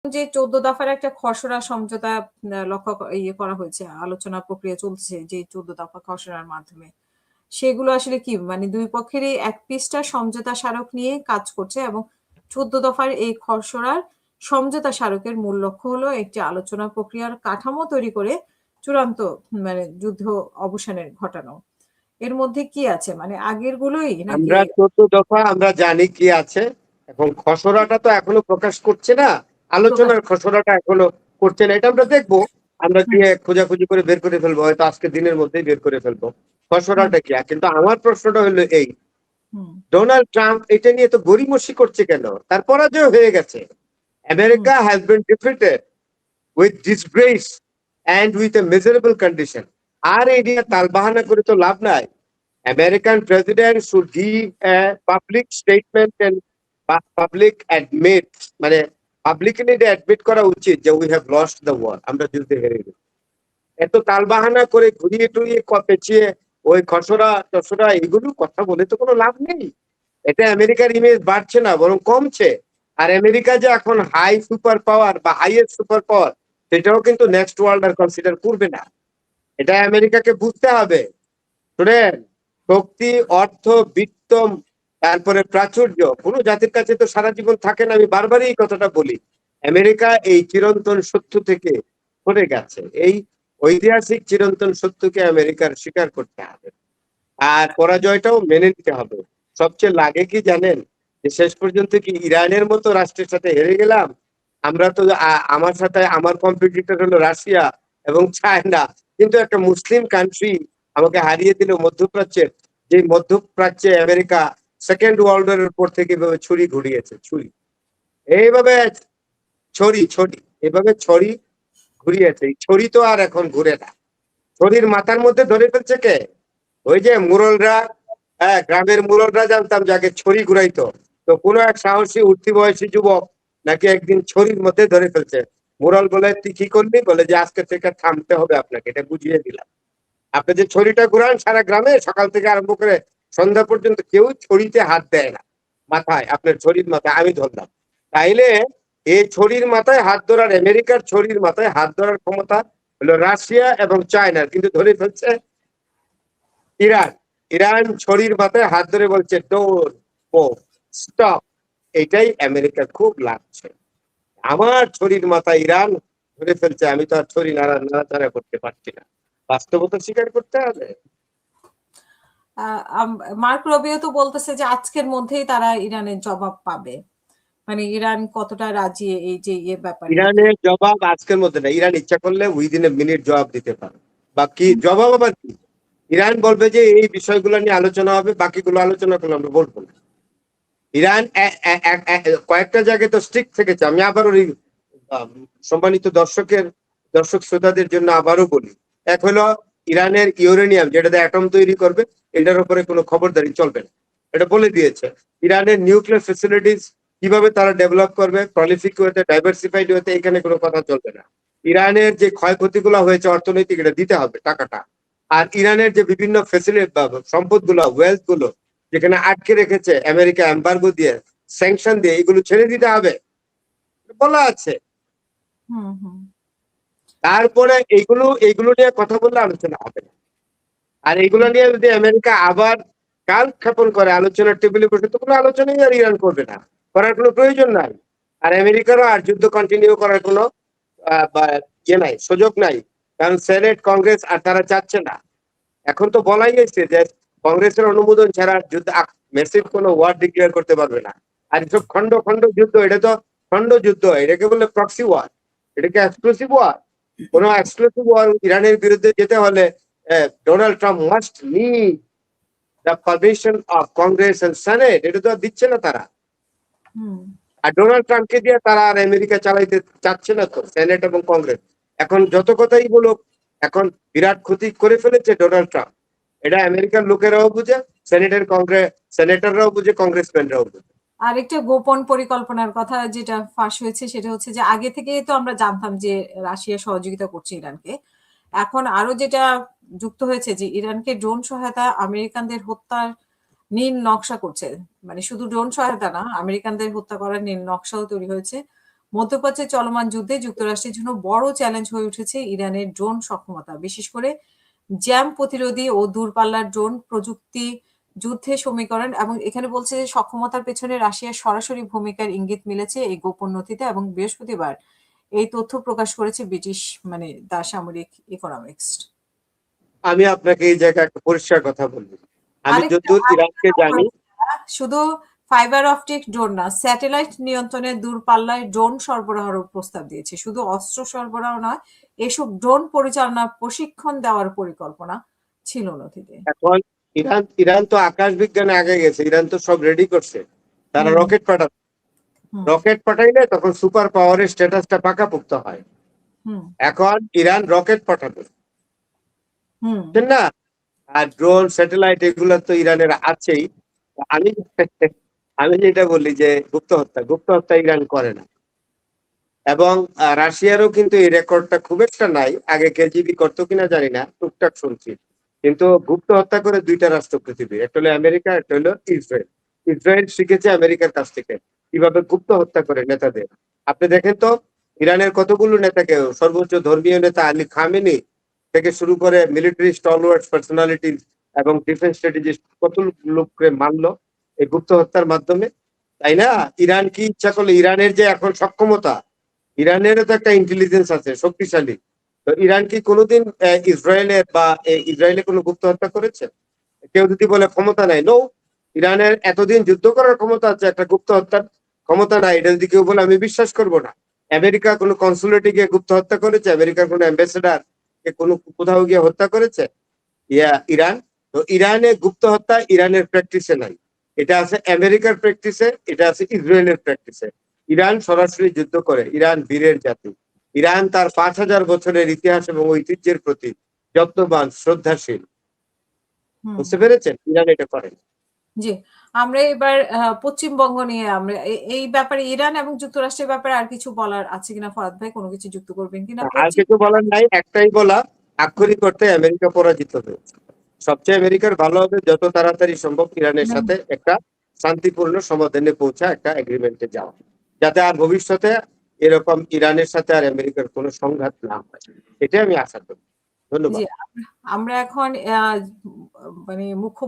যে ১৪ দফার একটা খসড়া সমঝোতা লক্ষ্য ইয়ে করা হয়েছে, আলোচনা প্রক্রিয়া চলছে যে ১৪ দফা খসড়ার মাধ্যমে। সেগুলো আসলে কি মানে ২ পক্ষেরই ১ পৃষ্ঠা সমঝোতা স্মারক নিয়ে কাজ করছে এবং ১৪ দফার এই খসড়ার সমঝোতা স্মারকের মূল লক্ষ্য হলো একটি আলোচনা প্রক্রিয়ার কাঠামো তৈরি করে চূড়ান্ত মানে যুদ্ধ অবসানের ঘটানো। এর মধ্যে কি আছে? মানে আগের গুলোই নাকি? আমরা ১৪ দফা আমরা জানি কি আছে। এখন খসড়াটা তো এখনো প্রকাশ করছে না, প্রকাশ? আলোচনার খসড়াটা এখনো করছে না। এটা আমরা দেখবো, আমরা গিয়ে খোঁজাখুঁজি করে বের করে ফেলবো, হয়তো আজকে দিনের মধ্যেই বের করে ফেলবো হুম, খসড়াটা কি। কিন্তু আমার প্রশ্নটা হলো এই, হুম, ডোনাল্ড ট্রাম্প এটা নিয়ে তো গড়িমসি করছে কেন? তার পরাজয় হয়ে গেছে। Hmm, America has been defeated with disgrace and with a measurable condition. আর এই নিয়ে তালবাহানা করে তো লাভ নাই। American president should give a public statement and public admit, মানে পাবলিকলি অ্যাডমিট করা উচিত যে we have lost the war, আমরা যুদ্ধে হেরে গেছি। এত তালবাহানা করে ঘুরিয়ে টুরিয়ে পেঁচিয়ে ওই খসড়া টসড়া এগুলো কথা বলে তো কোনো লাভ নেই। এটা আমেরিকার ইমেজ বাড়ছে না, বরং কমছে। আর আমেরিকা যে এখন হাই সুপার পাওয়ার বা হাইয়েস্ট সুপার পাওয়ার, সেটাও কিন্তু নেক্সট ওয়ার্ল্ড আর কনসিডার করবে না। এটা আমেরিকাকে বুঝতে হবে। শুনেন, শক্তি, অর্থ, বিত্ত, তারপরে প্রাচুর্য কোন জাতির কাছে তো সারা জীবন থাকে না। আমি বারবারই এই কথাটা বলি। আমেরিকা এই চিরন্তন সত্য থেকে সরে গেছে। এই ঐতিহাসিক চিরন্তন সত্যকে আমেরিকার স্বীকার করতে হবে, আর পরাজয়টাও মেনে নিতে হবে। সবচেয়ে লাগে কি জানেন, যে শেষ পর্যন্ত কি ইরানের মতো রাষ্ট্রের সাথে হেরে গেলাম। আমরা তো আমার সাথে আমার কম্পিটিটর হলো রাশিয়া এবং চায়না, কিন্তু একটা মুসলিম কান্ট্রি আমাকে হারিয়ে দিল মধ্যপ্রাচ্যের। যে মধ্যপ্রাচ্যে আমেরিকা সেকেন্ড ওয়ার্ল্ড ওয়ারের পর থেকে এভাবে ছুরি ঘুরিয়েছে, ছুরি এইভাবে ছড়ি ছড়ি এভাবে ছড়ি ঘুরিয়েছে। এই ছড়ি তো আর এখন ঘুরে না। ছড়ির মাথার মধ্যে ধরে ফেলছে কে? ওই যে মুরলরা। হ্যাঁ, গ্রামের মুরলরা জানতাম যাকে ছড়ি ঘুরাইতো। তো কোনো এক সাহসী উঠতি বয়সী যুবক নাকি একদিন ছড়ির মধ্যে ধরে ফেলছে। মুরল বলে, তুই কি করলি? বলে যে আজকে থেকে থামতে হবে আপনাকে, এটা বুঝিয়ে দিলাম। আপনি যে ছড়িটা ঘুরান সারা গ্রামে সকাল থেকে আরম্ভ করে সন্ধ্যা পর্যন্ত কেউ ছড়িতে হাত দেয় না। মাথায়, আপনার ছড়ির মাথায় আমি ধরলাম। তাইলে এই ছড়ির মাথায় হাত ধরার, আমেরিকার ছড়ির মাথায় হাত ধরার ক্ষমতা হলো রাশিয়া এবং চায়নার, কিন্তু ধরে ফেলছে ইরান। ইরান ছড়ির মাথায় হাত ধরে বলছে ডোন্ট গো, স্টপ। এটাই আমেরিকার খুব লাগছে। আমার ছড়ির মাথায় ইরান ধরে ফেলছে, আমি তো আর ছড়ি নাড়াচাড়া করতে পারছি না। বাস্তবতা স্বীকার করতে হবে। আ আম মার্ক রবিও তো বলতেছে যে আজকের মধ্যেই তারা ইরানের জবাব পাবে। মানে ইরান কতটা রাজি এই যে ব্যাপারে। ইরানের জবাব আজকের মধ্যে না, ইরান ইচ্ছা করলে উইদিন এ মিনিট জবাব দিতে পারে। বাকি জবাব আবার কি? ইরান বলবে যে এই বিষয়গুলো নিয়ে আলোচনা হবে, বাকিগুলো আলোচনা করলে আমরা বলবো না। ইরান কয়েকটা জায়গায় তো স্ট্রিক্ট থেকেছে। আমি আবার ওই সম্মানিত দর্শক শ্রোতাদের জন্য আবারও বলি। এক হলো ইরানের ইউরেনিয়াম, যেটা দিয়ে অ্যাটম তৈরি করবে, এটার উপরে কোনো খবরদারি চলবে না, এটা বলে দিয়েছে। ইরানের নিউক্লিয়ার ফেসিলিটিস কিভাবে তারা ডেভেলপ করবে, প্রলিফিক ওয়েতে, ডাইভার্সিফাইড ওয়েতে, এখানে কোনো কথা চলবে না। ইরানের যে ক্ষয়ক্ষতিগুলো হয়েছে অর্থনৈতিক, এটা দিতে হবে টাকাটা। আর ইরানের যে বিভিন্ন ফেসিলিটি, সম্পদ গুলো, ওয়েলথ গুলো যেখানে আটকে রেখেছে আমেরিকা এম্বার্গো দিয়ে, স্যাংশন দিয়ে, এগুলো ছেড়ে দিতে হবে বলা আছে। হুম, হুম। তারপরে এইগুলো এইগুলো নিয়ে কথা বললে আলোচনা হবে না। আর এইগুলো নিয়ে যদি আমেরিকা আবার কালক্ষেপণ করে আলোচনার টেবিলে বসে, তো কোনো আলোচনাই আর ইরান করবে না, করার কোনো প্রয়োজন নাই। আর আমেরিকারও আর যুদ্ধ কন্টিনিউ করার কোনো নাই, সুযোগ নাই। কারণ সেনেট, কংগ্রেস আর তারা চাচ্ছে না। এখন তো বলাই গেছে যে কংগ্রেসের অনুমোদন ছাড়া যুদ্ধ মেসিভ কোনো ওয়ার ডিক্লেয়ার করতে পারবে না। আর এসব খন্ড খন্ড যুদ্ধ, এটা তো খন্ড যুদ্ধ, এটাকে বলে প্রক্সি ওয়ার, এটাকে এক্সক্লুসিভ ওয়ার। কোন এক্সক্লুসিভ ওয়ার ইরানের বিরুদ্ধে যেতে হলে Donald Trump must need the permission of Congress and Senate. এটা তো দিচ্ছে না তারা। হুম। আর ডোনাল্ড ট্রাম্পকে দিয়ে তারা আর আমেরিকা চালাইতে চাচ্ছে না তো, সেনেট এবং কংগ্রেস। এখন যত কথাই বলুক, এখন বিরাট ক্ষতি করে ফেলেছে ডোনাল্ড ট্রাম্প। এটা আমেরিকার লোকেরাও বুঝে, সেনেটররাও বুঝে, কংগ্রেসম্যানরাও বুঝে। আরেকটা গোপন পরিকল্পনার কথা যেটা ফাঁস হয়েছে সেটা হচ্ছে যে আগে থেকেই তো আমরা জানতাম যে রাশিয়া সহযোগিতা করছে ইরানকে। এখন আরো যেটা যুক্ত হয়েছে যে ইরানকে ড্রোন সহায়তা আমেরিকানদের হত্যার নীল নকশা করছে। মানে শুধু ড্রোন সহায়তা না, আমেরিকানদের হত্যা করার নীল নকশাও তৈরি হয়েছে। মধ্যপ্রাচ্যে চলমান যুদ্ধে যুক্তরাষ্ট্রের জন্য বড় চ্যালেঞ্জ হয়ে উঠেছে ইরানের ড্রোন সক্ষমতা, বিশেষ করে জ্যাম প্রতিরোধী ও দূরপাল্লার ড্রোন প্রযুক্তি যুদ্ধে সমীকরণ। এবং এখানে বলছে যে সক্ষমতার পেছনে রাশিয়ার সরাসরি ভূমিকার ইঙ্গিত মিলেছে এই গোপন নথিতে, এবং বৃহস্পতিবার এই তথ্য প্রকাশ করেছে ব্রিটিশ মানে দ্য সামরিক ইকোনমিক্স। আমি আপনাকে এই জায়গায় একটা পরিষ্কার কথা বলবো। আমি যতদূর ইরানকে জানি, শুধু ফাইবার অপটিক ড্রোন না, স্যাটেলাইট নিয়ন্ত্রণে দূরপাল্লায় ড্রোন সরবরাহের প্রস্তাব দিয়েছে। শুধু অস্ত্র সরবরাহ নয়, এসব ড্রোন পরিচালনা প্রশিক্ষণ দেওয়ার পরিকল্পনা ছিল নথিতে। এখন ইরান তো আকাশ বিজ্ঞানে আগে গেছে, ইরান তো সব রেডি করছে, তারা রকেট পাঠাচ্ছে। রকেট পাঠাইলে তখন সুপার পাওয়ারের স্ট্যাটাসটা পাকাপোক্ত হয়। এখন ইরান রকেট পাঠাবে, বুঝছেন না? আর ড্রোন স্যাটেলাইট এগুলো তো ইরানের আছেই। আমি আমি যেটা বলি যে গুপ্ত হত্যা ইরান করে না। এবং রাশিয়ারও কিন্তু এই রেকর্ডটা খুব একটা নাই। আগে কেজিবি করতো কিনা জানি না, টুকটাক শুনছি। কিন্তু গুপ্ত হত্যা করে দুইটা রাষ্ট্র পৃথিবী, একটা হলো আমেরিকা, একটা হলো ইসরায়েল। ইসরায়েল শিখেছে আমেরিকার কাছ থেকে কিভাবে গুপ্ত হত্যা করে নেতাদের। আপনি দেখেন তো ইরানের কতগুলো নেতাকে, সর্বোচ্চ ধর্মীয় নেতা আলী খামেনি থেকে শুরু করে মিলিটারি স্টলওয়ার্ড পার্সোনালিটি এবং ডিফেন্স স্ট্র্যাটেজিস্ট কত লোককে মারলো এই গুপ্ত হত্যার মাধ্যমে, তাই না? ইরান কি ইচ্ছা করলে, ইরানের যে এখন সক্ষমতা, ইরানেরও তো একটা ইন্টেলিজেন্স আছে শক্তিশালী। তো ইরান কি কোনোদিন ইসরায়েলের বা ইসরায়েলে কোনো গুপ্ত হত্যা করেছে? কেউ যদি বলে ক্ষমতা নাই, নো, ইরানের এতদিন যুদ্ধ করার ক্ষমতা আছে, একটা গুপ্ত হত্যার ক্ষমতা নাই, এটা যদি কেউ বলে আমি বিশ্বাস করবো না। আমেরিকা কোনো কনসুলেটে গিয়ে গুপ্ত হত্যা করেছে? আমেরিকার কোনো অ্যাম্বাসেডার কোনো কোথাও গিয়ে হত্যা করেছে ইরান? তো ইরানে গুপ্ত হত্যা ইরানের প্র্যাকটিসে নাই, এটা আছে আমেরিকার প্র্যাকটিসে, এটা আছে ইসরায়েলের প্র্যাকটিসে। ইরান সরাসরি যুদ্ধ করে, ইরান বীরের জাতি। ইরান তার 5,000 বছরের ইতিহাস এবং ঐতিহ্যের প্রতি যত্নবান, শ্রদ্ধাশীল। বুঝতে পেরেছেন? ইরান এটা করে। জি, আমরা এবার পশ্চিমবঙ্গ নিয়ে আমরা এই ব্যাপারে ইরান এবং যুক্তরাষ্ট্রের ব্যাপারে আর কিছু বলার আছে কিনা ফরাদ ভাই, কোনো কিছু যুক্ত করবেন কিনা? আর কিছু বলার নাই, একটাই বলা, আক্ষরিক অর্থে আমেরিকা পরাজিত হয়েছে। সবচেয়ে আমেরিকার ভালো হবে যত তাড়াতাড়ি সম্ভব ইরানের সাথে একটা শান্তিপূর্ণ সমাধানে পৌঁছা, একটা এগ্রিমেন্টে যাওয়া, যাতে আর ভবিষ্যতে এরকম ইরানের সাথে আর আমেরিকার কোনো সংঘাত না হয়, এটাই আমি আশা করি। ধন্যবাদ। জি, আমরা এখন মানে মুখ্য